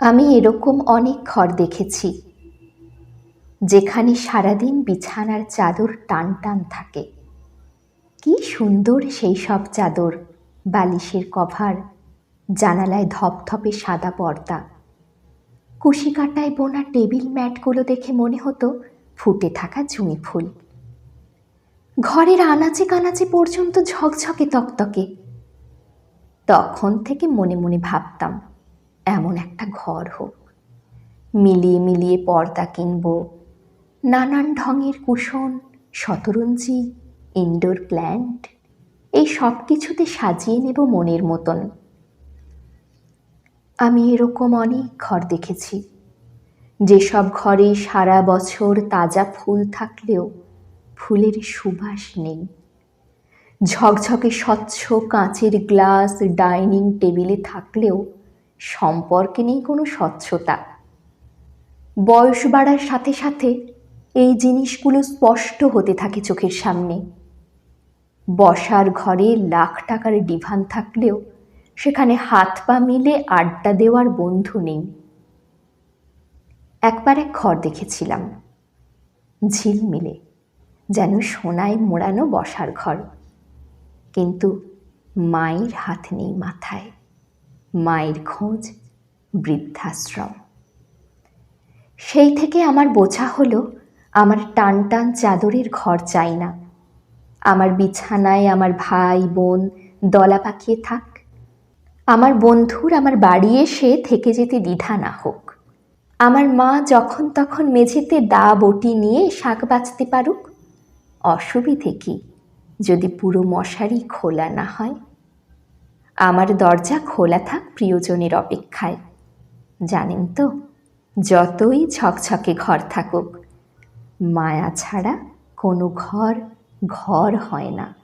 আমি এরকম অনেক ঘর দেখেছি যেখানে সারাদিন বিছানার চাদর টান টান থাকে। কি সুন্দর সেই সব চাদর, বালিশের কভার, জানালায় ধপধপে সাদা পর্দা, কুশি কাঁটায় বোনা টেবিল ম্যাটগুলো দেখে মনে হতো ফুটে থাকা জুঁই ফুল। ঘরের আনাচে কানাচে পর্যন্ত ঝকঝকে তকতকে। তখন থেকে মনে মনে ভাবতাম এমন একটা ঘর হোক, মিলিয়ে মিলিয়ে পর্দা কিনব, নানান ঢঙের কুশন, শতরঞ্জি, ইনডোর প্ল্যান্ট, এই সব কিছুতে সাজিয়ে নেব মনের মতন। আমি এরকম অনেক ঘর দেখেছি যেসব ঘরে সারা বছর তাজা ফুল থাকলেও ফুলের সুবাস নেই। ঝকঝকে স্বচ্ছ কাঁচের গ্লাস ডাইনিং টেবিলে থাকলেও সম্পর্কে নেই কোনো স্বচ্ছতা। বয়স বাড়ার সাথে সাথে এই জিনিসগুলো স্পষ্ট হতে থাকে চোখের সামনে। বসার ঘরে লাখ টাকার ডিভান থাকলেও সেখানে হাত পা মিলে আড্ডা দেওয়ার বন্ধু নেই। একবার এক ঘর দেখেছিলাম, ঝিলমিলে, যেন সোনায় মোড়ানো বসার ঘর, কিন্তু মায়ের হাত নেই মাথায়। মায়ের খোঁজ বৃদ্ধাশ্রম। সেই থেকে আমার বোঝা হলো, আমার টান টান চাদরের ঘর চাই না। আমার বিছানায় আমার ভাই বোন দলা পাকিয়ে থাক। আমার বন্ধুর আমার বাড়ি এসে থেকে যেতে দ্বিধা না হোক। আমার মা যখন তখন মেঝেতে দা বটি নিয়ে শাক বাছতে পারুক। অসুবিধে কি যদি পুরো মশারি খোলা না হয়? আমার দরজা খোলা থাক প্রিয়জনের অপেক্ষায়। জানেন তো, যতই ঝকঝকে ঘর থাকুক, মায়া ছাড়া কোনো ঘর ঘর হয় না।